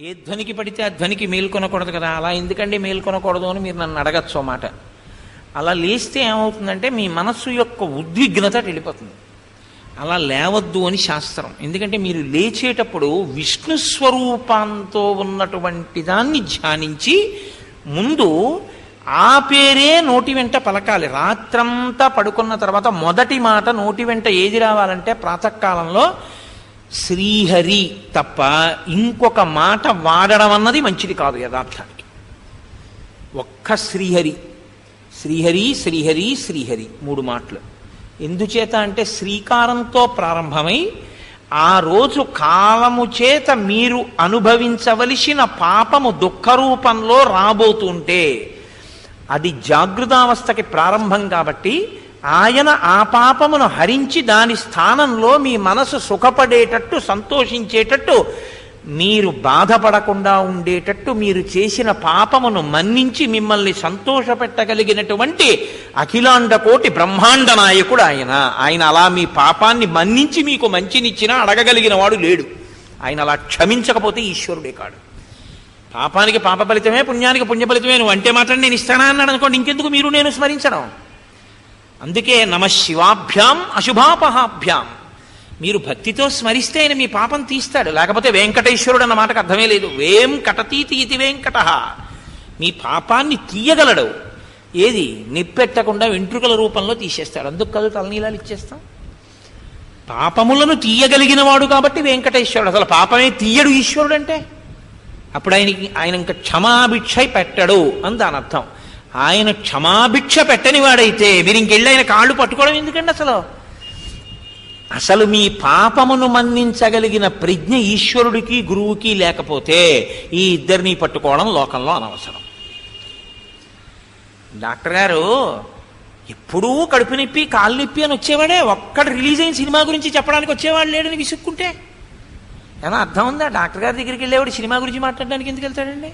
ఏ ధ్వనికి పడితే ఆ ధ్వనికి మేల్కొనకూడదు కదా, అలా ఎందుకండి మేల్కొనకూడదు అని మీరు నన్ను అడగచ్చు అన్నమాట. అలా లేస్తే ఏమవుతుందంటే మీ మనస్సు యొక్క ఉద్విగ్నత వెళ్ళిపోతుంది. అలా లేవద్దు అని శాస్త్రం. ఎందుకంటే మీరు లేచేటప్పుడు విష్ణు స్వరూపంతో ఉన్నటువంటి దాన్ని ధ్యానించి ముందు ఆ పేరే నోటి వెంట పలకాలి. రాత్రంతా పడుకున్న తర్వాత మొదటి మాట నోటి వెంట ఏది రావాలంటే ప్రాతకాలంలో శ్రీహరి తప్ప ఇంకొక మాట వాడడం అన్నది మంచిది కాదు యథార్థానికి. ఒక్క శ్రీహరి శ్రీహరి శ్రీహరి శ్రీహరి 3 మాటలు. ఎందుచేత అంటే శ్రీకారంతో ప్రారంభమై ఆ రోజు కాలము చేత మీరు అనుభవించవలసిన పాపము దుఃఖ రూపంలో రాబోతుంటే అది జాగృతావస్థకి ప్రారంభం కాబట్టి ఆయన ఆ పాపమును హరించి దాని స్థానంలో మీ మనసు సుఖపడేటట్టు సంతోషించేటట్టు మీరు బాధపడకుండా ఉండేటట్టు మీరు చేసిన పాపమును మన్నించి మిమ్మల్ని సంతోషపెట్టగలిగినటువంటి అఖిలాండ కోటి బ్రహ్మాండ నాయకుడు ఆయన. ఆయన అలా మీ పాపాన్ని మన్నించి మీకు మంచినిచ్చినా అడగగలిగిన వాడు లేడు. ఆయన అలా క్షమించకపోతే ఈశ్వరుడే కాడు. పాపానికి పాప ఫలితమే, పుణ్యానికి పుణ్య ఫలితమే, నువ్వు అంటే మాత్రం నేను ఇస్తానా అన్నాడు అనుకోండి, ఇంకెందుకు మీరు నేను స్మరించడం. అందుకే నమ శివాభ్యాం అశుభాపహాభ్యాం. మీరు భక్తితో స్మరిస్తే ఆయన మీ పాపం తీస్తాడు. లేకపోతే వెంకటేశ్వరుడు అన్న మాటకు అర్థమే లేదు. వేం కటతీతి ఇది వెంకట. మీ పాపాన్ని తీయగలడు. ఏది నిప్పెట్టకుండా వెంట్రుకల రూపంలో తీసేస్తాడు. అందుకు కదా తలనీలాలు ఇచ్చేస్తాం. పాపములను తీయగలిగిన వాడు కాబట్టి వెంకటేశ్వరుడు. అసలు పాపమే తీయడు ఈశ్వరుడు అంటే. అప్పుడు ఆయన ఇంకా క్షమాభిక్ష పెట్టడు అని దాని అర్థం. ఆయన క్షమాభిక్ష పెట్టని వాడైతే మీరు ఇంకెళ్ళి ఆయన కాళ్ళు పట్టుకోవడం ఎందుకండి? అసలు మీ పాపమును మన్నించగలిగిన ప్రజ్ఞ ఈశ్వరుడికి గురువుకి లేకపోతే ఈ ఇద్దరిని పట్టుకోవడం లోకంలో అనవసరం. డాక్టర్ గారు ఎప్పుడూ కడుపు నొప్పి కాళ్ళు నొప్పి అని వచ్చేవాడే, ఒక్కడు రిలీజ్ అయిన సినిమా గురించి చెప్పడానికి వచ్చేవాడు లేడని విసుక్కుంటే ఏమన్నా అర్థం ఉందా? డాక్టర్ గారి దగ్గరికి వెళ్ళేవాడు సినిమా గురించి మాట్లాడడానికి ఎందుకు వెళ్తాడండి?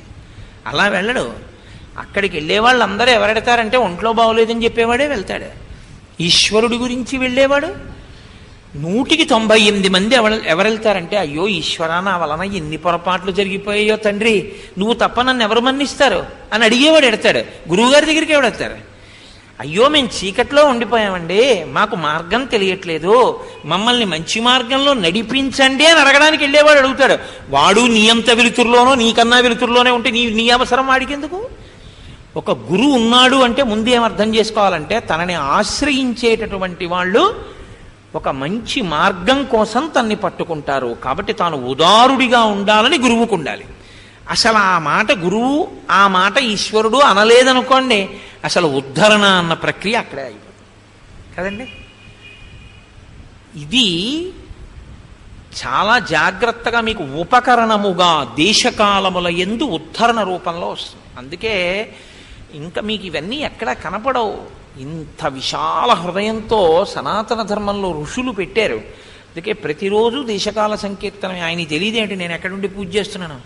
అలా వెళ్ళడు. అక్కడికి వెళ్ళే వాళ్ళందరూ ఎవరెడతారంటే ఒంట్లో బాగోలేదని చెప్పేవాడే వెళ్తాడు. ఈశ్వరుడి గురించి వెళ్ళేవాడు 198 మంది ఎవరెళ్తారంటే అయ్యో ఈశ్వరా నా వలన ఎన్ని పొరపాట్లు జరిగిపోయాయో తండ్రి, నువ్వు తప్ప నన్ను ఎవరు మన్నిస్తారు అని అడిగేవాడు ఎడతాడు. గురువుగారి దగ్గరికి ఎవడెడతారు? అయ్యో మేము చీకట్లో ఉండిపోయామండి, మాకు మార్గం తెలియట్లేదు, మమ్మల్ని మంచి మార్గంలో నడిపించండి అని అడగడానికి వెళ్ళేవాడు అడుగుతాడు. వాడు నీ అంత వెలుతురులోనో నీకన్నా వెలుతురులోనే ఉంటే నీ అవసరం వాడికి ఎందుకు? ఒక గురువు ఉన్నాడు అంటే ముందు ఏమర్థం చేసుకోవాలంటే తనని ఆశ్రయించేటటువంటి వాళ్ళు ఒక మంచి మార్గం కోసం తన్ని పట్టుకుంటారు. కాబట్టి తాను ఉదారుడిగా ఉండాలని గురువుకు ఉండాలి. అసలు ఆ మాట గురువు, ఆ మాట ఈశ్వరుడు అనలేదనుకోండి, అసలు ఉద్ధరణ అన్న ప్రక్రియ అక్కడే అయిపోతుంది కదండి. ఇది చాలా జాగ్రత్తగా మీకు ఉపకరణముగా దేశకాలముల యందు ఉద్ధరణ రూపంలో వస్తుంది. అందుకే ఇంకా మీకు ఇవన్నీ ఎక్కడా కనపడవు. ఇంత విశాల హృదయంతో సనాతన ధర్మంలో ఋషులు పెట్టారు. అందుకే ప్రతిరోజు దేశకాల సంకీర్తనం. ఆయన తెలియదేంటి నేను ఎక్కడుండి పూజ చేస్తున్నాను?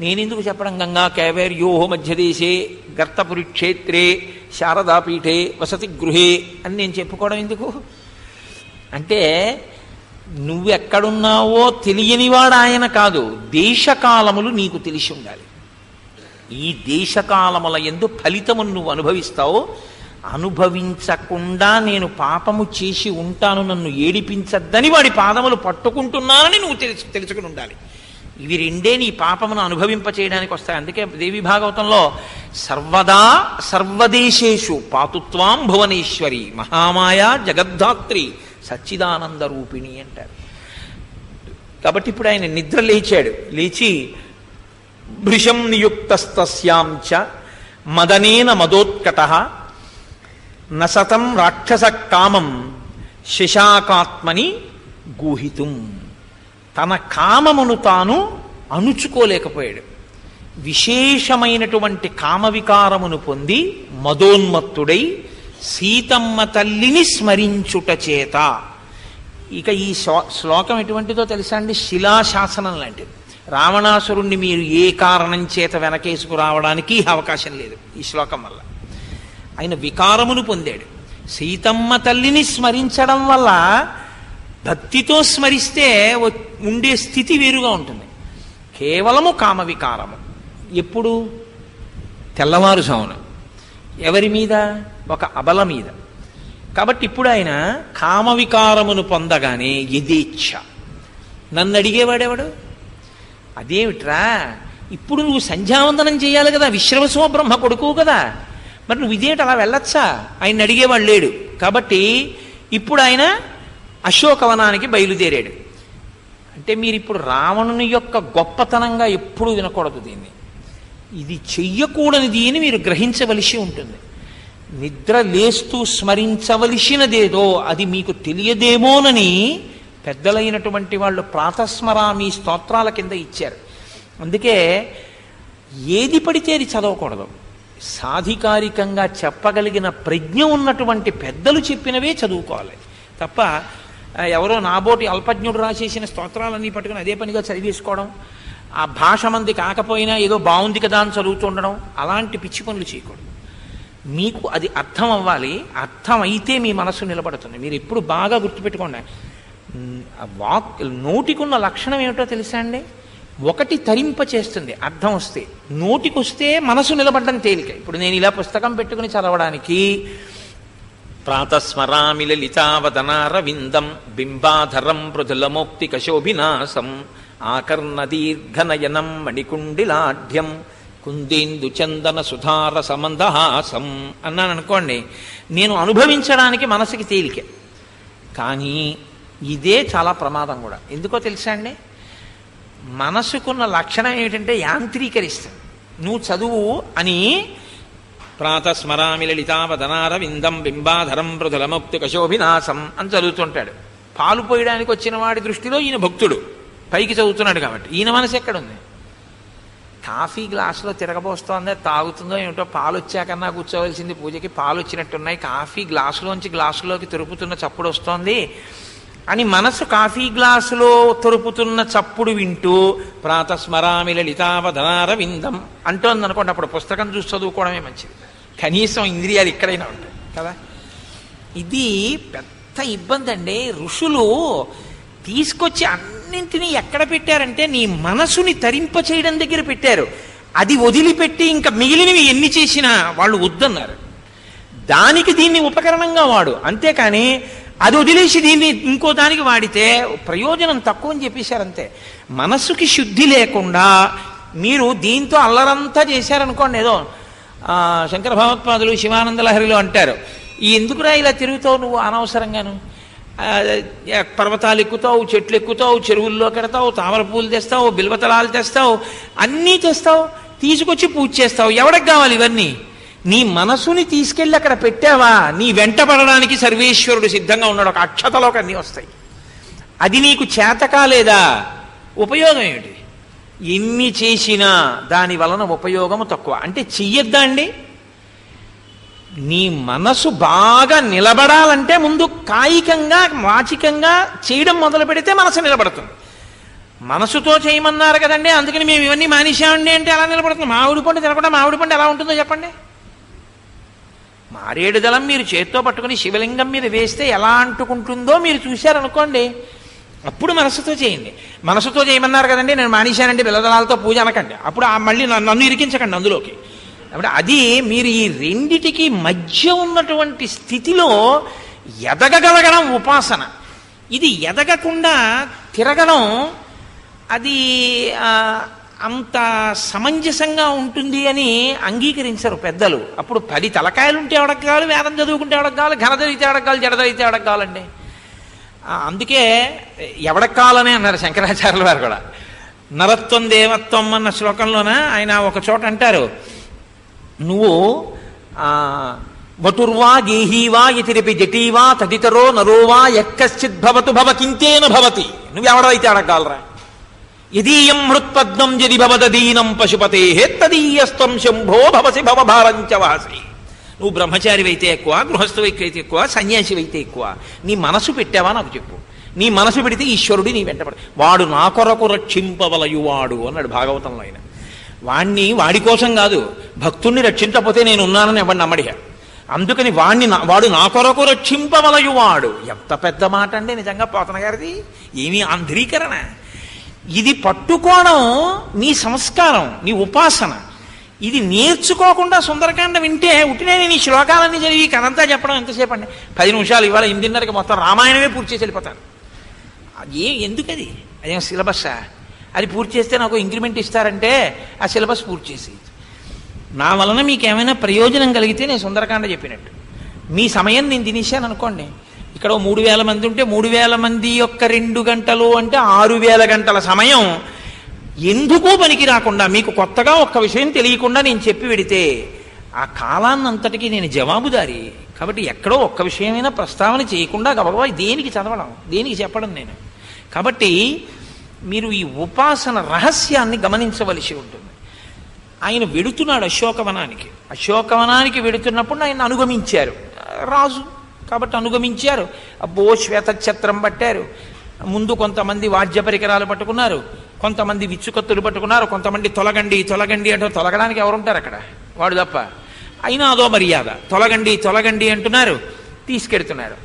నేనెందుకు చెప్పడం? గంగా కైవేర్యో మధ్యదేశే గర్తపురి క్షేత్రే శారదాపీఠే వసతి గృహే అని నేను చెప్పుకోవడం ఎందుకు? అంటే నువ్వెక్కడున్నావో తెలియనివాడు ఆయన కాదు, దేశకాలములు నీకు తెలిసి ఉండాలి. ఈ దేశకాలముల యందు ఫలితమును నువ్వు అనుభవిస్తావు. అనుభవించకుండా నేను పాపము చేసి ఉంటాను, నన్ను ఏడిపించద్దని వాడి పాదములు పట్టుకుంటున్నానని నువ్వు తెలుసుకుని ఉండాలి. ఇవి రెండే నీ పాపమును అనుభవింపచేయడానికి వస్తాయి. అందుకే దేవి భాగవతంలో సర్వదా సర్వదేశేషు పాతుత్వాం భువనేశ్వరి మహామాయా జగద్ధాత్రి సచ్చిదానంద రూపిణి అంటారు. కాబట్టి ఇప్పుడు ఆయన నిద్ర లేచాడు. లేచి భృశం నియుక్తస్తస్యాంచ మదనేన మదోత్కటః నసతం రాక్షస కామం శశాకాత్మని గూహితుం. తన కామమును తాను అణుచుకోలేకపోయాడు. విశేషమైనటువంటి కామవికారమును పొంది మదోన్మత్తుడై సీతమ్మ తల్లిని స్మరించుట చేత. ఇక ఈ శ్లోకం ఎటువంటిదో తెలుసా అండి? శిలాశాసనం లాంటిది. రావణాసురుణ్ణి మీరు ఏ కారణం చేత వెనకేసుకురావడానికి అవకాశం లేదు ఈ శ్లోకం వల్ల. ఆయన వికారమును పొందాడు. సీతమ్మ తల్లిని స్మరించడం వల్ల భక్తితో స్మరిస్తే ఉండే స్థితి వేరుగా ఉంటుంది. కేవలము కామవికారము. ఎప్పుడు? తెల్లవారుజామున. ఎవరి మీద? ఒక అబల మీద. కాబట్టి ఇప్పుడు ఆయన కామవికారమును పొందగానే యథేచ్ఛ. నన్ను అడిగేవాడెవడు? అదేమిట్రా, ఇప్పుడు నువ్వు సంధ్యావందనం చేయాలి కదా, విశ్రవసో బ్రహ్మ కొడుకు కదా, మరి నువ్వు ఇదేమిటి అలా వెళ్ళొచ్చా? ఆయన అడిగేవాడు లేడు. కాబట్టి ఇప్పుడు ఆయన అశోకవనానికి బయలుదేరాడు. అంటే మీరు ఇప్పుడు రావణుని యొక్క గొప్పతనంగా ఎప్పుడూ వినకూడదు దీన్ని. ఇది చెయ్యకూడనిది అని మీరు గ్రహించవలసి ఉంటుంది. నిద్ర లేస్తూ స్మరించవలసినదేదో అది మీకు తెలియదేమోనని పెద్దలైనటువంటి వాళ్ళు ప్రాతస్మరామి స్తోత్రాల కింద ఇచ్చారు. అందుకే ఏది పడితే అది చదవకూడదు. సాధికారికంగా చెప్పగలిగిన ప్రజ్ఞ ఉన్నటువంటి పెద్దలు చెప్పినవే చదువుకోవాలి తప్ప ఎవరో నాబోటి అల్పజ్ఞుడు రాసేసిన స్తోత్రాలన్నీ పట్టుకుని అదే పనిగా చదివేసుకోవడం, ఆ భాష మంది కాకపోయినా ఏదో బాగుంది కదా అని చదువుతుండడం, అలాంటి పిచ్చి పనులు చేయకూడదు. మీకు అది అర్థం అవ్వాలి. అర్థం అయితే మీ మనస్సు నిలబడుతుంది. మీరు ఎప్పుడు బాగా గుర్తుపెట్టుకోండి, నోటికున్న లక్షణం ఏమిటో తెలుసా అండి? ఒకటి తరింప చేస్తుంది అర్థం వస్తే, నోటికొస్తే మనసు నిలబడ్డం తేలిక. ఇప్పుడు నేను ఇలా పుస్తకం పెట్టుకుని చదవడానికి ప్రాతస్మరామి లలితావదనారవిందం బింబాధరం మృదులమోక్తి కశోభినాశం ఆకర్ణదీర్ఘనయనం మణికుండిలాఢ్యం కుందేందు చందన సుధార సమందహాసం అన్నాను అనుకోండి, నేను అనుభవించడానికి మనసుకి తేలిక. కానీ ఇదే చాలా ప్రమాదం కూడా. ఎందుకో తెలుసా అండి? మనసుకున్న లక్షణం ఏమిటంటే యాంత్రీకరిస్తుంది. నువ్వు చదువు అని ప్రాతస్మరామి లలితావదనారవిందం బింబాధరం మృదులమోక్తి కశోభినాశం అని చదువుతుంటాడు. పాలు పోయడానికి వచ్చిన వాడి దృష్టిలో ఈయన భక్తుడు, పైకి చదువుతున్నాడు కాబట్టి. ఈయన మనసు ఎక్కడుంది? కాఫీ గ్లాసులో తిరగబోస్తోందే, తాగుతుందో ఏమిటో, పాలు వచ్చాకన్నా కూర్చోవలసింది పూజకి, పాలు వచ్చినట్టున్నాయి, కాఫీ గ్లాసులోంచి గ్లాసులోకి తొరుపుతున్న చప్పుడు వస్తోంది అని మనసు కాఫీ గ్లాసులో తొరుపుతున్న చప్పుడు వింటూ ప్రాతస్మరామి లలితావదనారవిందం అంటోంది అనుకోండి, అప్పుడు పుస్తకం చూసి చదువుకోవడమే మంచిది. కనీసం ఇంద్రియాలు ఇక్కడైనా ఉంటాయి కదా. ఇది పెద్ద ఇబ్బంది అండి. ఋషులు తీసుకొచ్చి అన్నింటినీ ఎక్కడ పెట్టారంటే నీ మనసుని తరింప చేయడం దగ్గర పెట్టారు. అది వదిలిపెట్టి ఇంకా మిగిలినవి ఎన్ని చేసినా వాళ్ళు వద్దన్నారు. దానికి దీన్ని ఉపకరణంగా వాడు, అంతేకాని అది వదిలేసి దీన్ని ఇంకో దానికి వాడితే ప్రయోజనం తక్కువ అని చెప్పేశారు అంతే. మనస్సుకి శుద్ధి లేకుండా మీరు దీంతో అల్లరంతా చేశారనుకోండి, ఏదో శంకర భగవత్పాదులు శివానంద లహరిలో అంటారు, ఈ ఎందుకురా ఇలా తిరుగుతావు నువ్వు అనవసరంగాను, పర్వతాలు ఎక్కుతావు, చెట్లు ఎక్కుతావు, చెరువుల్లో కడతావు, తామర పూలు తెస్తావు, బిల్వతలాలు తెస్తావు, అన్నీ తెస్తావు, తీసుకొచ్చి పూజ చేస్తావు. ఎవరికి కావాలి ఇవన్నీ? నీ మనసుని తీసుకెళ్ళి అక్కడ పెట్టావా, నీ వెంట పడడానికి సర్వేశ్వరుడు సిద్ధంగా ఉన్నాడు. ఒక అక్షతలోకి అన్నీ వస్తాయి. అది నీకు చేత కాలేదా, ఉపయోగం ఏమిటి? ఎన్ని చేసినా దాని వలన ఉపయోగము తక్కువ. అంటే చెయ్యొద్దా అండి? నీ మనసు బాగా నిలబడాలంటే ముందు కాయికంగా వాచికంగా చేయడం మొదలు పెడితే మనసు నిలబడుతుంది. మనసుతో చేయమన్నారు కదండి, అందుకని మేము ఇవన్నీ మానేశామండి అంటే ఎలా నిలబడుతుంది? మామిడి పండు తినకుండా మామిడి పండు ఎలా ఉంటుందో చెప్పండి. మారేడు దళం మీరు చేత్తో పట్టుకుని శివలింగం మీద వేస్తే ఎలా అంటుకుంటుందో మీరు చూశారనుకోండి, అప్పుడు మనసుతో చేయండి. మనసుతో చేయమన్నారు కదండి, నేను మానేశానండి బిల్లదళాలతో పూజ అనకండి. అప్పుడు మళ్ళీ నన్ను ఇరికించకండి అందులోకి. అప్పుడు అది మీరు ఈ రెండిటికి మధ్య ఉన్నటువంటి స్థితిలో ఎదగగలగడం ఉపాసన. ఇది ఎదగకుండా తిరగడం అది అంత సమంజసంగా ఉంటుంది అని అంగీకరించరు పెద్దలు. అప్పుడు 10 తలకాయలుంటే ఎవడకు కావాలి, వేదం చదువుకుంటే ఎవడకు కావాలి, ఘన జరిగితే ఎవడకు కావాలి, జడ జరిగితే ఎవడకు కావాలండి. అందుకే ఎవడకు కావాలని అన్నారు శంకరాచార్యుల వారు కూడా. నరత్వం దేవత్వం అన్న శ్లోకంలోన ఆయన ఒక చోట అంటారు, నువ్వు వటుర్వా గేహీవా ఇతిరిపి జటీవా తదితరో నరోవా ఎక్కశ్చిత్ భవతు భవకింతేన భవతి. నువ్వెవడైతే అడగాలరా. యదీయం హృత్పద్మం యది భవదీనం పశుపతే తదీయస్తం శంభో భవసి భవభారంచ వాసి. నువ్వు బ్రహ్మచారివైతే ఎక్కువ, గృహస్థువైతే ఎక్కువ, సన్యాసివైతే ఎక్కువ, నీ మనసు పెట్టావా నాకు చెప్పు. నీ మనసు పెడితే ఈశ్వరుడు నీ వెంటపడ. వాడు నా కొరకు రక్షింపవలయువాడు అన్నాడు భాగవతంలో. ఆయన వాణ్ణి వాడి కోసం కాదు, భక్తుణ్ణి రక్షించకపోతే నేను ఉన్నానని ఎవడు నమ్మడిగా. అందుకని వాడు నా కొరకు రక్షింపవలయువాడు. ఎంత పెద్ద మాట అండి నిజంగా పోతన గారిది. ఏమీ ఆంధ్రీకరణ. ఇది పట్టుకోవడం నీ సంస్కారం, నీ ఉపాసన. ఇది నేర్చుకోకుండా సుందరకాండ వింటే ఉట్టినే నీ శ్లోకాలన్నీ చదివి కథంతా చెప్పడం ఎంతసేపు అండి? 10 నిమిషాలు, ఇవాళ 8:30కి మొత్తం రామాయణమే పూర్తి చేసి వెళ్ళిపోతాను. ఎందుకది? అదేం సిలబస్సా? అది పూర్తి చేస్తే నాకు ఇంక్రిమెంట్ ఇస్తారంటే ఆ సిలబస్ పూర్తి చేసి నా వలన మీకు ఏమైనా ప్రయోజనం కలిగితే నేను సుందరకాండ చెప్పినట్టు. మీ సమయం నేను తినేశాను అనుకోండి, ఇక్కడ 3000 మంది ఉంటే 3000 మంది యొక్క 2 గంటలు అంటే 6000 గంటల సమయం ఎందుకో పనికి రాకుండా మీకు కొత్తగా ఒక్క విషయం తెలియకుండా నేను చెప్పి పెడితే ఆ కాలాన్నంతటికీ నేను జవాబుదారి. కాబట్టి ఎక్కడో ఒక్క విషయమైనా ప్రస్తావన చేయకుండా గబగబా దేనికి చదవడం, దేనికి చెప్పడం నేను. కాబట్టి మీరు ఈ ఉపాసన రహస్యాన్ని గమనించవలసి ఉంటుంది. ఆయన వెడుతున్నాడు అశోకవనానికి. అశోకవనానికి వెడుతున్నప్పుడు ఆయన అనుగమించారు రాజు కాబట్టి అనుగమించారు. అబ్బో శ్వేతఛత్రం పట్టారు. ముందు కొంతమంది వాద్య పరికరాలు పట్టుకున్నారు, కొంతమంది విచ్చుకత్తులు పట్టుకున్నారు, కొంతమంది తొలగండి తొలగండి అంటే తొలగడానికి ఎవరుంటారు అక్కడ? వాడు తప్ప. అయినా అదో మర్యాద, తొలగండి తొలగండి అంటున్నారు, తీసుకెడుతున్నారు.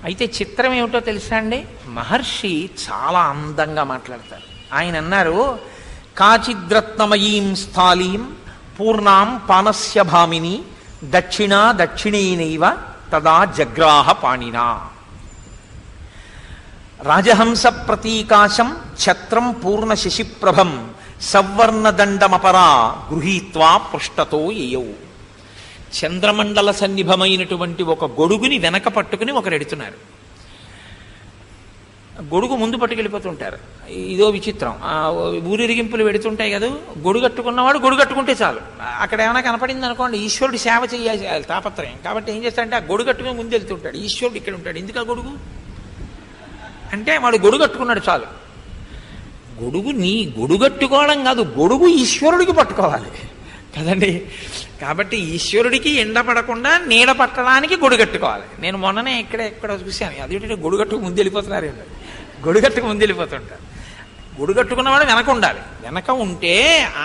అయితే చిత్రం ఏమిటో తెలుసా అండి? మహర్షి చాలా అందంగా మాట్లాడతారు. ఆయన అన్నారు, కాచిద్రత్నమయీం స్థాళీం పూర్ణాం పానస్య భామిని దక్షిణా దక్షిణేనైవ తదా జగ్రాహ పాణినా రాజహంస ప్రతీకాశం ఛత్రం పూర్ణ శశిప్రభం సవర్ణదండమపరా గృహీత్వా పృష్టతో యయౌ. చంద్రమండల సన్నిభమైనటువంటి ఒక గొడుగుని వెనక పట్టుకుని ఒకరు ఎడుతున్నారు. గొడుగు ముందు పట్టుకెళ్ళిపోతుంటారు. ఇదో విచిత్రం. ఊరిరిగింపులు పెడుతుంటాయి కదా, గొడుగట్టుకున్నవాడు గొడుగట్టుకుంటే చాలు. అక్కడ ఏమైనా కనపడింది అనుకోండి, ఈశ్వరుడు సేవ చేయాలి తాపత్రయం. కాబట్టి ఏం చేస్తాడంటే ఆ గొడుగట్టుకుని ముందు వెళ్తుంటాడు. ఈశ్వరుడు ఇక్కడ ఉంటాడు. ఎందుకు ఆ గొడుగు అంటే వాడు గొడుగట్టుకున్నాడు చాలు. గొడుగట్టుకోవడం కాదు, గొడుగు ఈశ్వరుడికి పట్టుకోవాలి కదండి. కాబట్టి ఈశ్వరుడికి ఎండ పడకుండా నీడ పట్టడానికి గొడుగట్టుకోవాలి. నేను మొన్ననే ఎక్కడ చూశాను, అదేంటంటే గొడుగట్టుకు ముందు వెళ్ళిపోతున్నారు. గొడుగట్టుకు ముందు వెళ్ళిపోతుంటారు. గొడుగట్టుకున్నవాడు వెనక ఉండాలి. వెనక ఉంటే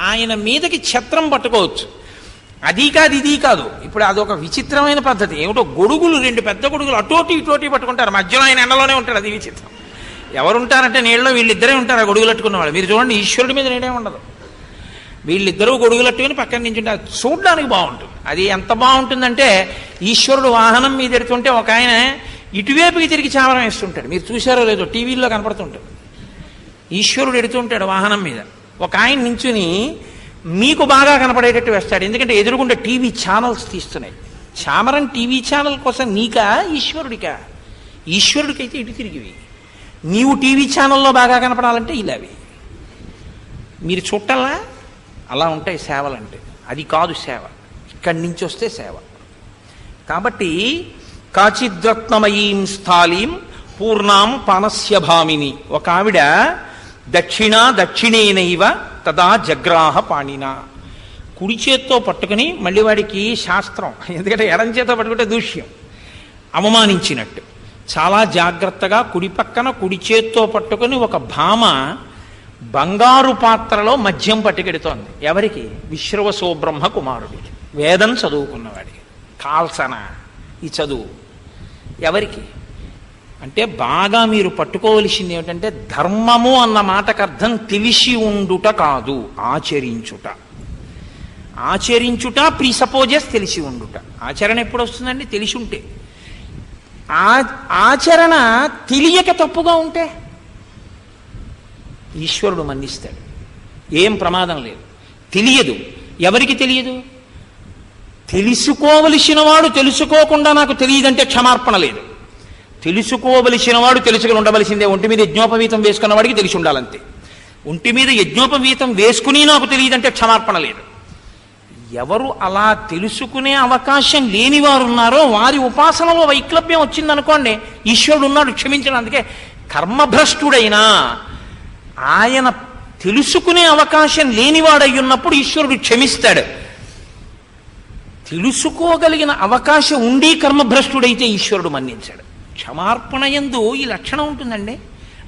ఆయన మీదకి ఛత్రం పట్టుకోవచ్చు. అది కాదు ఇది కాదు. ఇప్పుడు అదొక విచిత్రమైన పద్ధతి. ఏమిటో గొడుగులు, 2 పెద్ద గొడుగులు అటోటి ఇటోటి పట్టుకుంటారు. మధ్యలో ఆయన ఎండలోనే ఉంటాడు. అది విచిత్రం. ఎవరుంటారంటే నీళ్ళలో వీళ్ళిద్దరే ఉంటారు. ఆ గొడుగులట్టుకున్న వాళ్ళు. మీరు చూడండి, ఈశ్వరుడి మీద నీడే ఉండదు. వీళ్ళిద్దరూ గొడుగులట్టుకుని పక్కన నించుంటే అది చూడడానికి బాగుంటుంది. అది ఎంత బాగుంటుందంటే ఈశ్వరుడు వాహనం మీద ఎడుతుంటే ఒక ఆయన ఇటువైపుకి తిరిగి చావరం వేస్తుంటాడు. మీరు చూశారో లేదో, టీవీల్లో కనపడుతుంటాడు. ఈశ్వరుడు ఎడుతుంటాడు వాహనం మీద, ఒక ఆయన నించుని మీకు బాగా కనపడేటట్టు వేస్తాడు. ఎందుకంటే ఎదురుగుండా టీవీ ఛానల్స్ తీస్తున్నాయి. చామరం టీవీ ఛానల్ కోసం నీకా ఈశ్వరుడికా? ఈశ్వరుడికైతే ఇటు తిరిగివి. నీవు టీవీ ఛానల్లో బాగా కనపడాలంటే ఇలావి. మీరు చుట్టల్లా అలా ఉంటాయి సేవలంటే. అది కాదు సేవ, ఇక్కడి నుంచి వస్తే సేవ. కాబట్టి కాచిద్రత్నమయీం స్థాళీం పూర్ణాం పానస్య భామిని. ఒక ఆవిడ దక్షిణేనైవ తదా జగ్రాహ పాణినా. కుడి చేత్తో పట్టుకుని, మళ్ళీ వాడికి శాస్త్రం, ఎందుకంటే ఎడం చేత్తో పట్టుకుంటే దూష్యం, అవమానించినట్టు. చాలా జాగ్రత్తగా కుడి పక్కన కుడి చేత్తో పట్టుకుని ఒక భామ బంగారు పాత్రలో మద్యం పట్టుకెడుతోంది. ఎవరికి? విశ్రవసోబ్రహ్మ కుమారుడికి, వేదం చదువుకున్నవాడికి. కాల్సన ఈ చదువు ఎవరికి అంటే బాగా మీరు పట్టుకోవలసింది ఏమిటంటే ధర్మము అన్న మాటకు అర్థం తెలిసి ఉండుట కాదు, ఆచరించుట. ఆచరించుట ప్రీసపోజెస్ తెలిసి ఉండుట. ఆచరణ ఎప్పుడు వస్తుందండి? తెలిసి ఉంటే. ఆచరణ తెలియక తప్పుగా ఉంటే ఈశ్వరుడు మన్నిస్తాడు. ఏం ప్రమాదం లేదు. తెలియదు. ఎవరికి తెలియదు? తెలుసుకోవలసిన వాడు తెలుసుకోకుండా నాకు తెలియదంటే క్షమార్పణ లేదు. తెలుసుకోవలసిన వాడు తెలుసుకుని ఉండవలసిందే. ఒంటి మీద యజ్ఞోపవీతం వేసుకున్న వాడికి తెలిసి ఉండాలంతే. ఒంటి మీద యజ్ఞోపవీతం వేసుకుని నాకు తెలియదంటే క్షమార్పణ లేదు. ఎవరు అలా తెలుసుకునే అవకాశం లేని వారు ఉన్నారో వారి ఉపాసనలో వైక్లభ్యం వచ్చిందనుకోండి, ఈశ్వరుడు ఉన్నాడు క్షమించడం. అందుకే కర్మభ్రష్టుడైనా ఆయన తెలుసుకునే అవకాశం లేనివాడై ఉన్నప్పుడు ఈశ్వరుడు క్షమిస్తాడు. తెలుసుకోగలిగిన అవకాశం ఉండి కర్మభ్రష్టుడైతే ఈశ్వరుడు మన్నించాడు. క్షమార్పణ యందు ఈ లక్షణం ఉంటుందండి.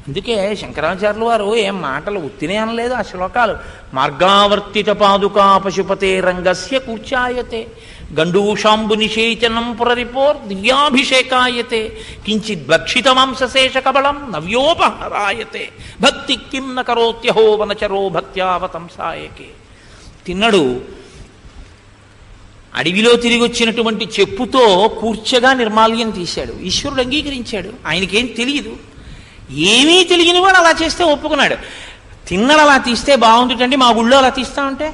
అందుకే శంకరాచార్యులు వారు ఏం మాటలు ఉత్తినే అనలేదు ఆ శ్లోకాలు. మార్గావర్తిత పాదుకా పశుపతే రంగస్య కూర్చాయతే గండూషాంబు నిషేచనం పురరిపోర్ దివ్యాభిషేకాయతే కించిత్ భక్షిత మాంసశేష కబళం నవ్యోపహరాయతే భక్తి కిం న కరోత్యహో వనచరో భక్త్యావతంసాయకే. తిన్నడు అడవిలో తిరిగి వచ్చినటువంటి చెప్పుతో కూర్చగా నిర్మాల్యం తీశాడు. ఈశ్వరుడు అంగీకరించాడు. ఆయనకేం తెలియదు, ఏమీ తెలియని వాడు అలా చేస్తే ఒప్పుకున్నాడు. తిన్నడు అలా తీస్తే బాగుంటుందండి, మా ఊళ్ళో అలా తీస్తామంటే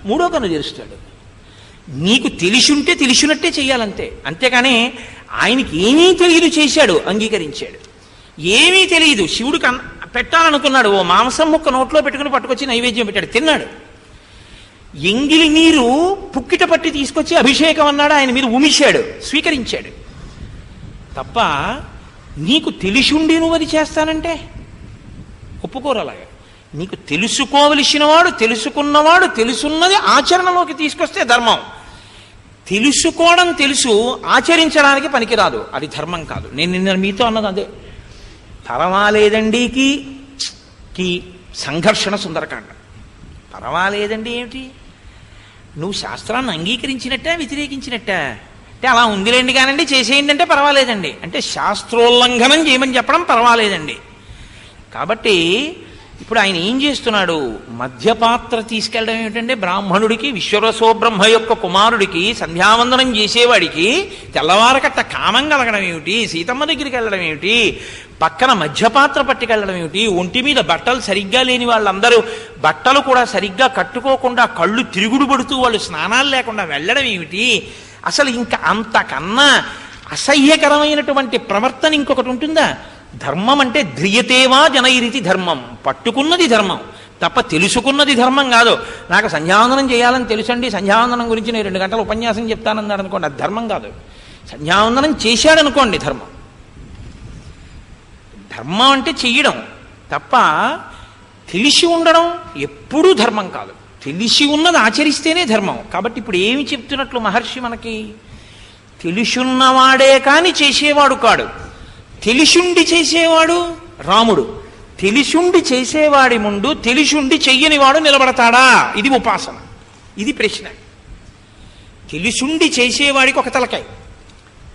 మూడో కన్ను తెరుస్తాడు. నీకు తెలిసుంటే తెలిసినట్టే చెయ్యాలంతే. అంతేకాని ఆయనకి ఏమీ తెలియదు చేశాడు, అంగీకరించాడు. ఏమీ తెలియదు శివుడికి పెట్టాలనుకున్నాడు, ఓ మాంసం ముక్క నోట్లో పెట్టుకుని పట్టుకొచ్చి నైవేద్యం పెట్టాడు, తిన్నాడు. ఎంగిలి నీరు పుక్కిట పట్టి తీసుకొచ్చి అభిషేకం అన్నాడు, ఆయన మీద ఉమిశాడు, స్వీకరించాడు. తప్ప నీకు తెలిసుండి నువ్వు అది చేస్తానంటే ఒప్పుకోరు. అలాగా నీకు తెలుసుకోవలసిన వాడు, తెలుసుకున్నవాడు తెలుసున్నది ఆచరణలోకి తీసుకొస్తే ధర్మం. తెలుసుకోవడం తెలుసు, ఆచరించడానికి పనికిరాదు, అది ధర్మం కాదు. నేను నిన్న మీతో అన్నది అదే. పర్వాలేదండికి సంఘర్షణ సుందరకాండ. పర్వాలేదండి ఏమిటి? నువ్వు శాస్త్రాన్ని అంగీకరించినట్టే వ్యతిరేకించినట్టే? అంటే అలా ఉందిలేండి కానండి చేసేయండి అంటే పర్వాలేదండి, అంటే శాస్త్రోల్లంఘనం చేయమని చెప్పడం పర్వాలేదండి. కాబట్టి ఇప్పుడు ఆయన ఏం చేస్తున్నాడు? మధ్యపాత్ర తీసుకెళ్ళడం ఏమిటంటే బ్రాహ్మణుడికి, విశ్వరసో బ్రహ్మ యొక్క కుమారుడికి సంధ్యావందనం చేసేవాడికి తెల్లవారకట్ట కామం కలగడం ఏమిటి? సీతమ్మ దగ్గరికి వెళ్ళడం ఏమిటి? పక్కన మధ్యపాత్ర పట్టుకెళ్ళడం ఏమిటి? ఒంటి మీద బట్టలు సరిగ్గా లేని వాళ్ళందరూ బట్టలు కూడా సరిగ్గా కట్టుకోకుండా కళ్ళు తిరుగుడు పడుతూ వాళ్ళు స్నానాలు లేకుండా వెళ్ళడం ఏమిటి? అసలు ఇంకా అంతకన్నా అసహ్యకరమైనటువంటి ప్రవర్తన ఇంకొకటి ఉంటుందా? ధర్మం అంటే ధ్రియతేవా జనైరితి ధర్మం. పట్టుకున్నది ధర్మం తప్ప తెలుసుకున్నది ధర్మం కాదు. నాకు సంధ్యావందనం చేయాలని తెలుసండి, సంధ్యావందనం గురించి నేను 2 గంటలు ఉపన్యాసం చెప్తానన్నాడు అనుకోండి, అది ధర్మం కాదు. సంధ్యావందనం చేశాడనుకోండి ధర్మం. ధర్మం అంటే చెయ్యడం తప్ప తెలిసి ఉండడం ఎప్పుడూ ధర్మం కాదు. తెలిసి ఉన్నది ఆచరిస్తేనే ధర్మం. కాబట్టి ఇప్పుడు ఏమి చెప్తున్నట్లు మహర్షి మనకి? తెలుసున్నవాడే కాని చేసేవాడు కాడు, తెలిసుండి చేసేవాడు రాముడు. తెలిసుండి చేసేవాడి ముందు తెలిసుండి చెయ్యనివాడు నిలబడతాడా? ఇది ఉపాసన, ఇది ప్రశ్న. తెలిసుండి చేసేవాడికి ఒక తలకాయ,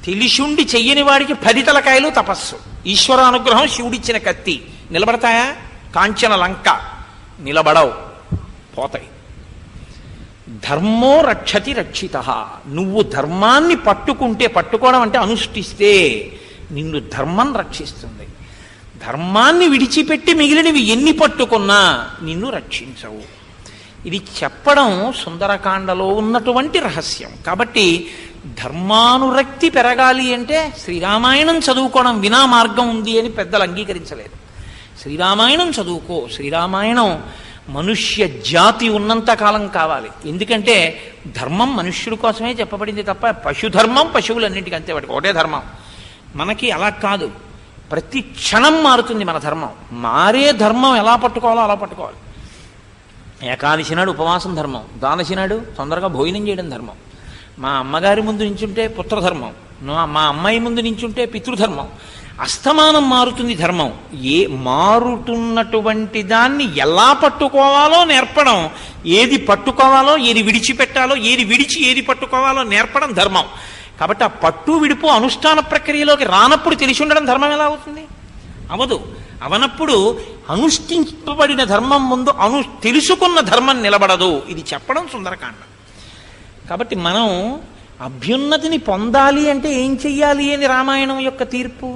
తెలిసుండి చెయ్యని వాడికి 10 తలకాయలు తపస్సు. ఈశ్వరానుగ్రహం శివుడిచ్చిన కత్తి. నిలబడతాయా? కాంచన లంక నిలబడవు, పోతాయి. ధర్మో రక్షతి రక్షిత. నువ్వు ధర్మాన్ని పట్టుకుంటే, పట్టుకోవడం అంటే అనుష్ఠిస్తే నిన్ను ధర్మం రక్షిస్తుంది. ధర్మాన్ని విడిచిపెట్టి మిగిలినవి ఎన్ని పట్టుకున్నా నిన్ను రక్షించవు. ఇది చెప్పడం సుందరకాండలో ఉన్నటువంటి రహస్యం. కాబట్టి ధర్మానురక్తి పెరగాలి అంటే శ్రీరామాయణం చదువుకోవడం వినా మార్గం ఉంది అని పెద్దలు అంగీకరించలేదు. శ్రీరామాయణం చదువుకో. శ్రీరామాయణం మనుష్య జాతి ఉన్నంతకాలం కావాలి. ఎందుకంటే ధర్మం మనుష్యుడి కోసమే చెప్పబడింది తప్ప పశుధర్మం పశువులన్నింటికి అంతే, వాటికి ఒకటే ధర్మం. మనకి అలా కాదు, ప్రతి క్షణం మారుతుంది మన ధర్మం. మారే ధర్మం ఎలా పట్టుకోవాలో అలా పట్టుకోవాలి. ఏకాదశి నాడు ఉపవాసం ధర్మం, ద్వాదశి నాడు తొందరగా భోజనం చేయడం ధర్మం. మా అమ్మగారి ముందు నించుంటే పుత్రధర్మం, మా అమ్మాయి ముందు నించుంటే పితృధర్మం. అస్తమానం మారుతుంది ధర్మం. మారుతున్నటువంటి దాన్ని ఎలా పట్టుకోవాలో నేర్పడం, ఏది పట్టుకోవాలో ఏది విడిచిపెట్టాలో, ఏది విడిచి ఏది పట్టుకోవాలో నేర్పడం ధర్మం. కాబట్టి ఆ పట్టు విడుపు అనుష్ఠాన ప్రక్రియలోకి రానప్పుడు తెలిసి ఉండడం ధర్మం ఎలా అవుతుంది? అవదు. అవనప్పుడు అనుష్ఠింపబడిన ధర్మం ముందు తెలుసుకున్న ధర్మం నిలబడదు. ఇది చెప్పడం సుందరకాండ. కాబట్టి మనం అభ్యున్నతిని పొందాలి అంటే ఏం చెయ్యాలి అని రామాయణం యొక్క తీర్పు.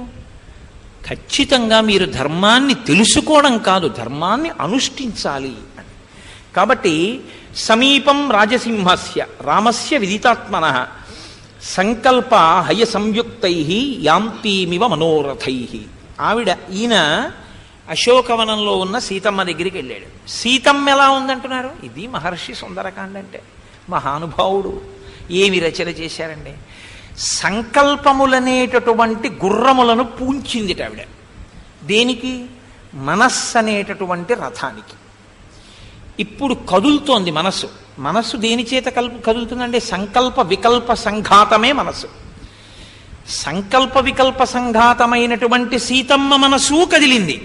ఖచ్చితంగా మీరు ధర్మాన్ని తెలుసుకోవడం కాదు, ధర్మాన్ని అనుష్ఠించాలి అని. కాబట్టి సమీపం రాజసింహస్య రామస్య విదితాత్మనః సంకల్ప హయ సంయుక్తై యాంతీమివ మనోరథై. ఈయన అశోకవనంలో ఉన్న సీతమ్మ దగ్గరికి వెళ్ళాడు. సీతమ్మ ఎలా ఉందంటున్నారు? ఇది మహర్షి సుందరకాండ అంటే. మహానుభావుడు ఏమి రచన చేశారండి. సంకల్పములనేటటువంటి గుర్రములను పూంచిందిట ఆవిడ. దేనికి? మనస్సు అనేటటువంటి రథానికి. ఇప్పుడు కదులుతోంది మనస్సు. మనస్సు దేని చేత కదులుతుందంటే సంకల్ప వికల్ప సంఘాతమే మనస్సు. సంకల్ప వికల్ప సంఘాతమైనటువంటి సీతమ్మ మనసు కదిలింది,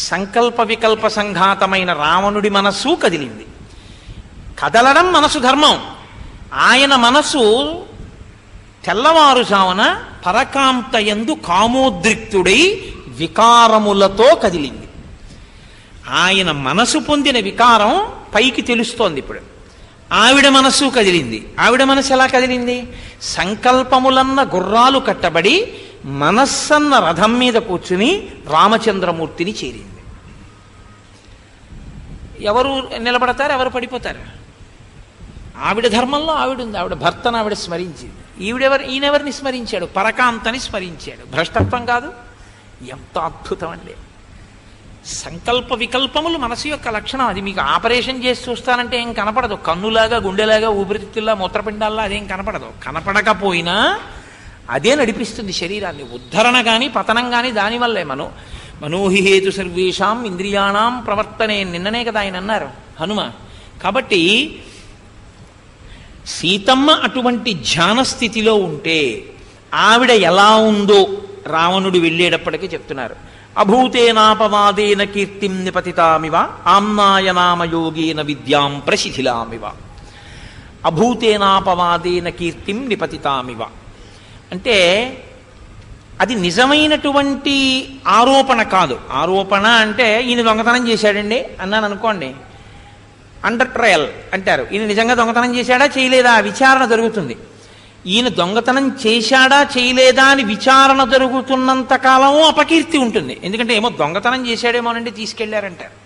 సంకల్ప వికల్ప సంఘాతమైన రావణుడి మనస్సు కదిలింది. కదలడం మనసు ధర్మం. ఆయన మనసు తెల్లవారుజామున పరకాంతయందు కామోద్రిక్తుడై వికారములతో కదిలింది. ఆయన మనసు పొందిన వికారం పైకి తెలుస్తోంది. ఇప్పుడు ఆవిడ మనస్సు కదిలింది. ఆవిడ మనసు ఎలా కదిలింది? సంకల్పములన్న గుర్రాలు కట్టబడి మనస్సన్న రథం మీద కూర్చుని రామచంద్రమూర్తిని చేరింది. ఎవరు నిలబడతారు, ఎవరు పడిపోతారు? ఆవిడ ధర్మంలో ఆవిడ ఉంది. ఆవిడ భర్తను ఆవిడ స్మరించింది. ఈయనెవరిని స్మరించాడు? పరకాంతని స్మరించాడు. భ్రష్టత్వం కాదు. ఎంత అద్భుతం అండి! సంకల్ప వికల్పములు మనసు యొక్క లక్షణం. అది మీకు ఆపరేషన్ చేసి చూస్తానంటే ఏం కనపడదు. కన్నులాగా, గుండెలాగా, ఊపిరితిత్తుల్లా, మూత్రపిండాల్లా అదేం కనపడదు. కనపడకపోయినా అదే నడిపిస్తుంది శరీరాన్ని. ఉద్ధరణ కానీ పతనం కానీ దానివల్లే. మనోహి హేతు సర్వేషాం ఇంద్రియాణం ప్రవర్తనే. నిన్ననే కదా ఆయన అన్నారు హనుమ. కాబట్టి సీతమ్మ అటువంటి ధ్యాన స్థితిలో ఉంటే ఆవిడ ఎలా ఉందో రావణుడు వెళ్ళేటప్పటికీ చెప్తున్నారు. అభూతేనాపవాదేన కీర్తిం నిపతితామివ ఆమ్నాయనామయోగేన విద్యాం ప్రశిథిలామివ. అభూతేనాపవాదేన కీర్తిం నిపతితామివ అంటే అది నిజమైనటువంటి ఆరోపణ కాదు. ఆరోపణ అంటే ఈయన దొంగతనం చేశాడండి అన్నాను అనుకోండి, అండర్ ట్రయల్ అంటారు. ఈయన నిజంగా దొంగతనం చేశాడా చేయలేదా విచారణ జరుగుతుంది. ఈయన దొంగతనం చేశాడా చేయలేదా అని విచారణ జరుగుతున్నంత కాలము అపకీర్తి ఉంటుంది. ఎందుకంటే ఏమో దొంగతనం చేశాడేమోనండి తీసుకెళ్లారంటారు.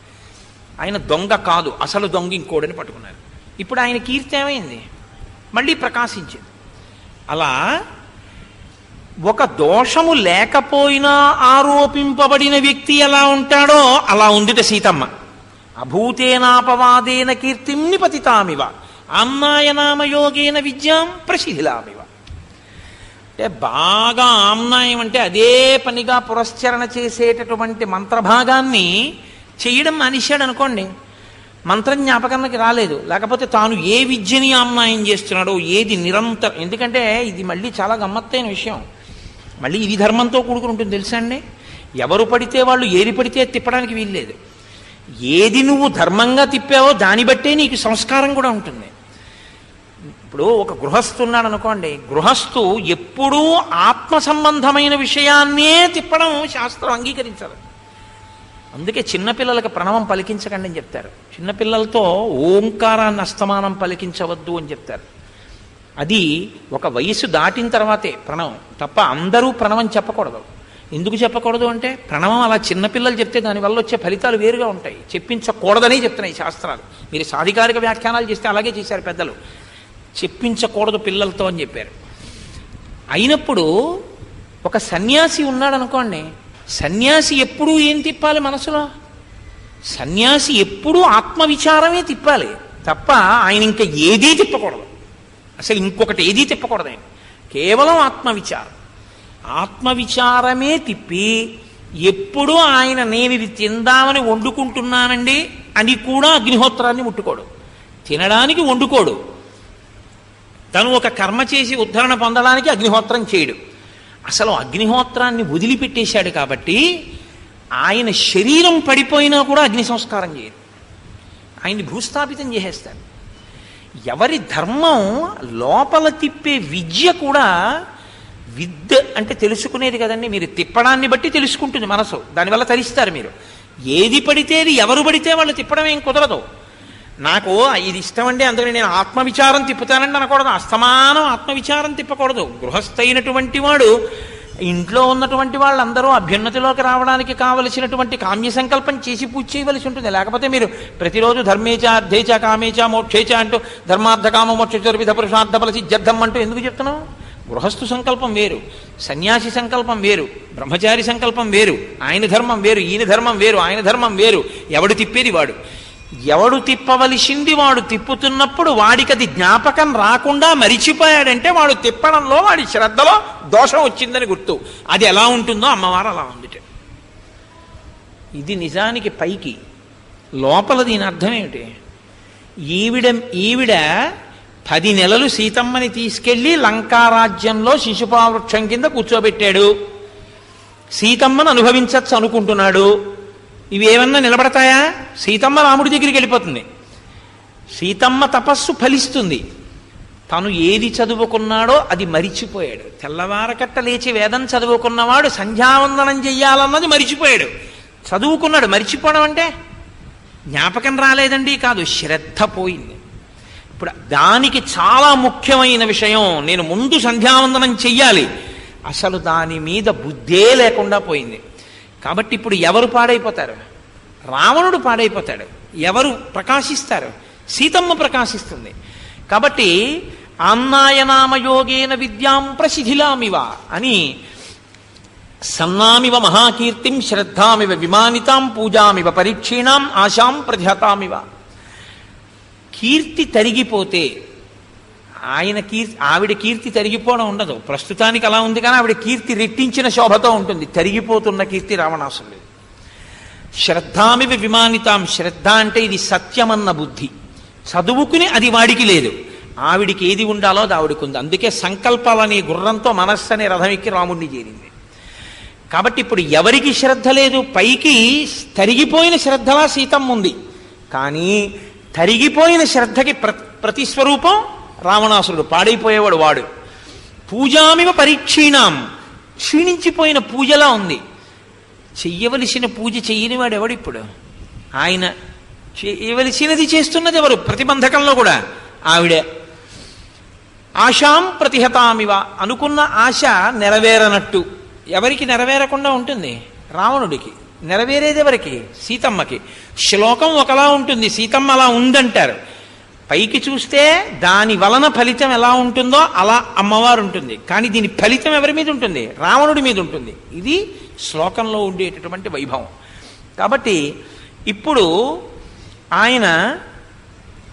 ఆయన దొంగ కాదు, అసలు దొంగ ఇంకోడని పట్టుకున్నారు. ఇప్పుడు ఆయన కీర్తి ఏమైంది? మళ్ళీ ప్రకాశించింది. అలా ఒక దోషము లేకపోయినా ఆరోపింపబడిన వ్యక్తి ఎలా ఉంటాడో అలా ఉందిట సీతమ్మ. అభూతేనాపవాదేన కీర్తిం నిపతితామివ ఆమ్నాయనామయోగేన విద్యాం ప్రశిథిలామివ. అంటే బాగా ఆమ్నాయం అంటే అదే పనిగా పురస్చరణ చేసేటటువంటి మంత్రభాగాన్ని చేయడం మానేశాడు అనుకోండి, మంత్రం జ్ఞాపకానికి రాలేదు. లేకపోతే తాను ఏ విద్యని ఆమ్నాయం చేస్తున్నాడో ఏది నిరంతరం. ఎందుకంటే ఇది మళ్ళీ చాలా గమ్మత్తైన విషయం. మళ్ళీ ఇది ధర్మంతో కూడుకుని ఉంటుంది తెలుసా అండి. ఎవరు పడితే వాళ్ళు ఏది పడితే తిప్పడానికి వీల్లేదు. ఏది నువ్వు ధర్మంగా తిప్పావో దాన్ని బట్టే నీకు సంస్కారం కూడా ఉంటుంది. ఇప్పుడు ఒక గృహస్థు ఉన్నాడు అనుకోండి, గృహస్థు ఎప్పుడూ ఆత్మ సంబంధమైన విషయాన్నే తిప్పడం శాస్త్రం అంగీకరించదు. అందుకే చిన్నపిల్లలకు ప్రణవం పలికించకండి అని చెప్తారు. చిన్నపిల్లలతో ఓంకారాన్ని అస్తమానం పలికించవద్దు అని చెప్తారు. అది ఒక వయసు దాటిన తర్వాతే ప్రణవం తప్ప అందరూ ప్రణవం చెప్పకూడదు. ఎందుకు చెప్పకూడదు అంటే ప్రణవం అలా చిన్నపిల్లలు చెప్తే దానివల్ల వచ్చే ఫలితాలు వేరుగా ఉంటాయి. చెప్పించకూడదని చెప్తున్నాయి శాస్త్రాలు. మీరు సాధికారిక వ్యాఖ్యానాలు చేస్తే అలాగే చేశారు పెద్దలు. చెప్పించకూడదు పిల్లలతో అని చెప్పారు. అయినప్పుడు ఒక సన్యాసి ఉన్నాడు అనుకోండి, సన్యాసి ఎప్పుడూ ఏం తిప్పాలి మనసులో? సన్యాసి ఎప్పుడూ ఆత్మవిచారమే తిప్పాలి తప్ప ఆయన ఇంకా ఏదీ తిప్పకూడదు. అసలు ఇంకొకటి ఏదీ తిప్పకూడదు. ఆయన కేవలం ఆత్మవిచారం. ఆత్మవిచారమే తిప్పి ఎప్పుడూ ఆయన నేను ఇది తిందామని వండుకుంటున్నానండి అని కూడా అగ్నిహోత్రాన్ని ముట్టుకోడు. తినడానికి వండుకోడు. తను ఒక కర్మ చేసి ఉద్ధరణ పొందడానికి అగ్నిహోత్రం చేయడు. అసలు అగ్నిహోత్రాన్ని వదిలిపెట్టేశాడు కాబట్టి ఆయన శరీరం పడిపోయినా కూడా అగ్ని సంస్కారం చేయడు. ఆయన్ని భూస్థాపితం చేసేస్తాడు. ఎవరి ధర్మం లోపల తిప్పే విద్య కూడా విద్య అంటే తెలుసుకునేది కదండి. మీరు తిప్పడాన్ని బట్టి తెలుసుకుంటుంది మనసు. దానివల్ల తరిస్తారు మీరు. ఏది పడితే ఎవరు పడితే వాళ్ళు తిప్పడం ఏం కుదరదు. నాకు ఇది ఇష్టం అండి అందుకని నేను ఆత్మవిచారం తిప్పుతానండి అనకూడదు. అస్తమానం ఆత్మవిచారం తిప్పకూడదు. గృహస్థైనటువంటి వాడు ఇంట్లో ఉన్నటువంటి వాళ్ళందరూ అభ్యున్నతిలోకి రావడానికి కావలసినటువంటి కామ్య సంకల్పం చేసి పూజ చేయవలసి ఉంటుంది. లేకపోతే మీరు ప్రతిరోజు ధర్మేచ అర్థేచ కామేచ మోక్షేచ అంటూ ధర్మార్థ కామ మోక్ష పురుషార్థ ఫల సిద్ధ్యర్థం అంటూ ఎందుకు చెప్తున్నావు? గృహస్థు సంకల్పం వేరు, సన్యాసి సంకల్పం వేరు, బ్రహ్మచారి సంకల్పం వేరు, ఆయన ధర్మం వేరు, ఈయన ధర్మం వేరు, ఆయన ధర్మం వేరు. ఎవడు తిప్పేది వాడు. ఎవడు తిప్పవలసింది వాడు తిప్పుతున్నప్పుడు వాడికి అది జ్ఞాపకం రాకుండా మరిచిపోయాడంటే వాడు తిప్పడంలో వాడి శ్రద్ధలో దోషం వచ్చిందని గుర్తు. అది ఎలా ఉంటుందో అమ్మవారు అలా ఉంది. ఇది నిజానికి పైకి. లోపల దీని అర్థం ఏమిటి? ఈవిడ 10 నెలలు సీతమ్మని తీసుకెళ్లి లంకారాజ్యంలో శిశుపావృక్షం కింద కూర్చోబెట్టాడు. సీతమ్మను అనుభవించచ్చు అనుకుంటున్నాడు. ఇవేమన్నా నిలబడతాయా? సీతమ్మ రాముడి దగ్గరికి వెళ్ళిపోతుంది. సీతమ్మ తపస్సు ఫలిస్తుంది. తను ఏది చదువుకున్నాడో అది మరిచిపోయాడు. తెల్లవారకట్ట లేచి వేదం చదువుకున్నవాడు సంధ్యావందనం చెయ్యాలన్నది మరిచిపోయాడు. చదువుకున్నాడు, మరిచిపోవడం అంటే జ్ఞాపకం రాలేదండి కాదు, శ్రద్ధ పోయింది. ఇప్పుడు దానికి చాలా ముఖ్యమైన విషయం, నేను ముందు సంధ్యావందనం చెయ్యాలి, అసలు దాని మీద బుద్ధే లేకుండా పోయింది. కాబట్టి ఇప్పుడు ఎవరు పాడైపోతారు? రావణుడు పాడైపోతాడు. ఎవరు ప్రకాశిస్తారు? సీతమ్మ ప్రకాశిస్తుంది. కాబట్టి ఆమ్నాయనామయోగేన విద్యాం ప్రశిథిలామివ అని సన్నామివ మహాకీర్తిం శ్రద్ధామివ విమానితాం పూజామివ పరీక్షీణాం ఆశాం ప్రధ్యతామివ. కీర్తి తరిగిపోతే ఆవిడ కీర్తి తరిగిపోవడం ఉండదు. ప్రస్తుతానికి అలా ఉంది, కానీ ఆవిడ కీర్తి రెట్టించిన శోభతో ఉంటుంది. తరిగిపోతున్న కీర్తి రావణాసురుడు. శ్రద్ధామివ విమానితాం, శ్రద్ధ అంటే ఇది సత్యమన్న బుద్ధి. చదువుకుని అది వాడికి లేదు, ఆవిడికి ఏది ఉండాలో అది ఆవిడికి ఉంది. అందుకే సంకల్పాలనే గుర్రంతో మనస్సు అనే రథం ఎక్కి రాముడిని చేరింది. కాబట్టి ఇప్పుడు ఎవరికి శ్రద్ధ లేదు? పైకి తరిగిపోయిన శ్రద్ధలా సీతమ్మ ఉంది, కానీ తరిగిపోయిన శ్రద్ధకి ప్రతిస్వరూపం రావణాసురుడు, పాడైపోయేవాడు వాడు. పూజామివ పరీక్షీణాం, క్షీణించిపోయిన పూజలా ఉంది. చెయ్యవలసిన పూజ చెయ్యని వాడు ఎవడిప్పుడు? ఆయన చేయవలసినది చేస్తున్నది ఎవరు? ప్రతిబంధకంలో కూడా ఆవిడే. ఆశాం ప్రతిహతామివ, అనుకున్న ఆశ నెరవేరనట్టు. ఎవరికి నెరవేరకుండా ఉంటుంది? రావణుడికి. నెరవేరేది ఎవరికి? సీతమ్మకి. శ్లోకం ఒకలా ఉంటుంది, సీతమ్మ అలా ఉందంటారు. పైకి చూస్తే దాని వలన ఫలితం ఎలా ఉంటుందో అలా అమ్మవారు ఉంటుంది, కానీ దీని ఫలితం ఎవరి మీద ఉంటుంది? రావణుడి మీద ఉంటుంది. ఇది శ్లోకంలో ఉండేటటువంటి వైభవం. కాబట్టి ఇప్పుడు ఆయన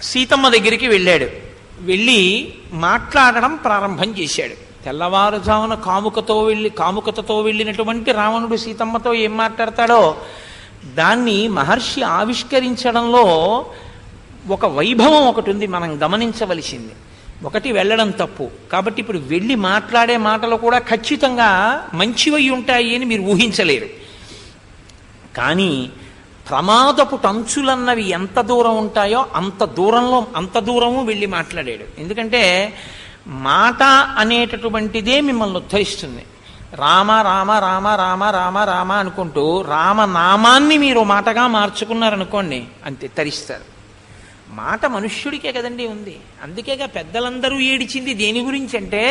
సీతమ్మ దగ్గరికి వెళ్ళాడు. వెళ్ళి మాట్లాడడం ప్రారంభం చేశాడు. తెల్లవారుజామున కాముకతతో వెళ్ళినటువంటి రావణుడు సీతమ్మతో ఏం మాట్లాడతాడో దాన్ని మహర్షి ఆవిష్కరించడంలో ఒక వైభవం ఒకటి ఉంది, మనం గమనించవలసింది. ఒకటి వెళ్ళడం తప్పు, కాబట్టి ఇప్పుడు వెళ్ళి మాట్లాడే మాటలు కూడా ఖచ్చితంగా మంచివై ఉంటాయి అని మీరు ఊహించలేరు. కానీ ప్రమాదపు టంచులన్నవి ఎంత దూరం ఉంటాయో అంత దూరము వెళ్ళి మాట్లాడాడు. ఎందుకంటే మాట అనేటటువంటిదే మిమ్మల్ని ఉద్ధరిస్తుంది. రామ రామ రామ రామ రామ రామ అనుకుంటూ రామనామాన్ని మీరు మాటగా మార్చుకున్నారనుకోండి, అంతే, తరిస్తారు. మాట మనుష్యుడికే కదండి ఉంది. అందుకేగా పెద్దలందరూ ఏడిచింది దేని గురించి అంటే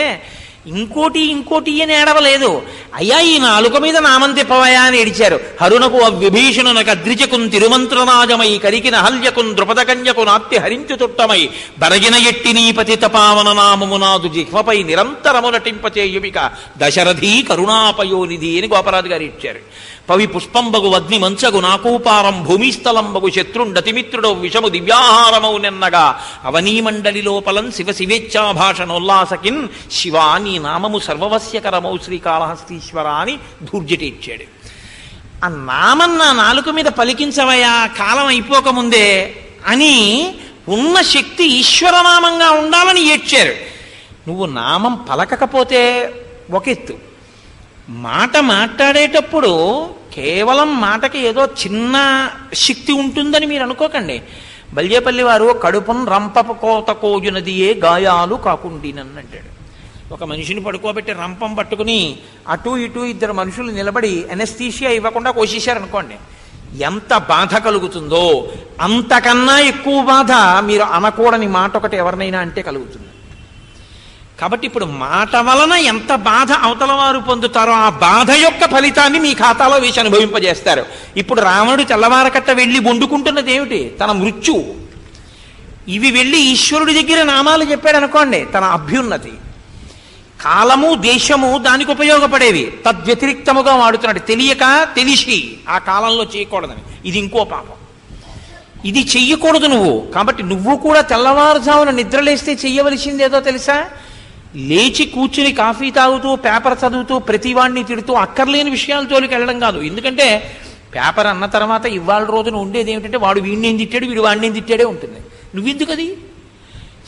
ఇంకోటి అని ఏడవలేదు. అయ్యా ఈ నాలుక మీద నామం తిప్పవయా అని ఏడిచారు. హరునకు విభీషణునకు అద్రిజకున్ తిరుమంత్రనాజమై కరికిన హల్యకున్ ద్రుపదకన్యకు నాప్తి హరించు తుట్టమై బరగిన ఎట్టి నీ పతిత పావన నామమునాదు జిహ్వపై నిరంతరము నటింపచేయుమిక దశరథీ కరుణాపయోనిధి అని గోపరాజు గారు ఇచ్చారు. పవి పుష్పంబగు వద్ని మంచగు నాకూపారం భూమిస్థలంబగు శత్రుండతిమిత్రుడు విషము దివ్యాహారమౌ నిన్నగా అవనీమండలి లోపలం శివ శివేచ్ఛాభాషణోల్లాసకిన్ శివా నీ నామము సర్వవస్యకరమౌ శ్రీకాళహస్తీశ్వర అని ధూర్జటిచ్చాడు. ఆ నామం నా నాలుక మీద పలికించవయా కాలం అయిపోకముందే అని ఉన్న శక్తి ఈశ్వరనామంగా ఉండాలని ఏడ్చారు. నువ్వు నామం పలకకపోతే ఒకెత్తు, మాట మాట్లాడేటప్పుడు కేవలం మాటకి ఏదో చిన్న శక్తి ఉంటుందని మీరు అనుకోకండి. బల్యేపల్లి వారు కడుపును రంపపు కోత కోయునదియే గాయాలు కాకుండినంటాడు. ఒక మనిషిని పడుకోబెట్టి రంపం పట్టుకుని అటు ఇటు ఇద్దరు మనుషులు నిలబడి ఎనస్థీషియా ఇవ్వకుండా కోసేశారనుకోండి, ఎంత బాధ కలుగుతుందో అంతకన్నా ఎక్కువ బాధ మీరు అనకూడని మాట ఒకటి ఎవరినైనా అంటే కలుగుతుంది. కాబట్టి ఇప్పుడు మాట వలన ఎంత బాధ అవతల వారు పొందుతారో ఆ బాధ యొక్క ఫలితాన్ని మీ ఖాతాలో వేసి అనుభవింపజేస్తారు. ఇప్పుడు రావణుడు తెల్లవారకట్ట వెళ్ళి వండుకుంటున్నది ఏమిటి? తన మృత్యు. ఇవి వెళ్ళి ఈశ్వరుడి దగ్గర నామాలు చెప్పాడు అనుకోండి, తన అభ్యున్నతి. కాలము దేశము దానికి ఉపయోగపడేవి, తద్వ్యతిరిక్తముగా వాడుతున్నాడు. తెలియక తెలిసి ఆ కాలంలో చేయకూడదని, ఇది ఇంకో పాపం. ఇది చెయ్యకూడదు నువ్వు. కాబట్టి నువ్వు కూడా తెల్లవారుజామున నిద్రలేస్తే చెయ్యవలసిందేదో తెలుసా? లేచి కూర్చుని కాఫీ తాగుతూ పేపర్ చదువుతూ ప్రతివాడిని తిడుతూ అక్కర్లేని విషయాల జోలికి వెళ్ళడం కాదు. ఎందుకంటే పేపర్ అన్న తర్వాత ఇవాళ రోజున ఉండేది ఏమిటంటే వాడు వీడిని ఏం తిట్టాడు, వీడు వాడిని ఏం తిట్టాడే ఉంటుంది. నువ్వెందుకు అది?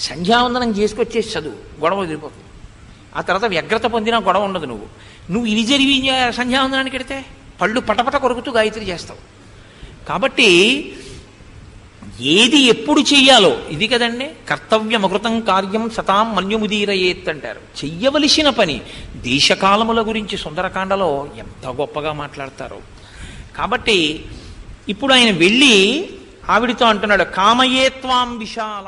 సంధ్యావందనం చేసుకొచ్చేసి చదువు, గొడవ వదిలిపోతుంది. ఆ తర్వాత వ్యగ్రత పొందినా గొడవ ఉండదు. నువ్వు ఇది జరిగి సంధ్యావందనానికి వెడితే పళ్ళు పటపట కొరుకుతూ గాయత్రి చేస్తావు. కాబట్టి ఏది ఎప్పుడు చెయ్యాలో ఇది కదండి, కర్తవ్యమకృతం కార్యం సతాం మన్యుముదీరయేత్ అంటారు. చెయ్యవలసిన పని దేశకాలముల గురించి సుందరకాండలో ఎంత గొప్పగా మాట్లాడతారు. కాబట్టి ఇప్పుడు ఆయన వెళ్ళి ఆవిడితో అంటున్నాడు, కామయేత్వాం విశాల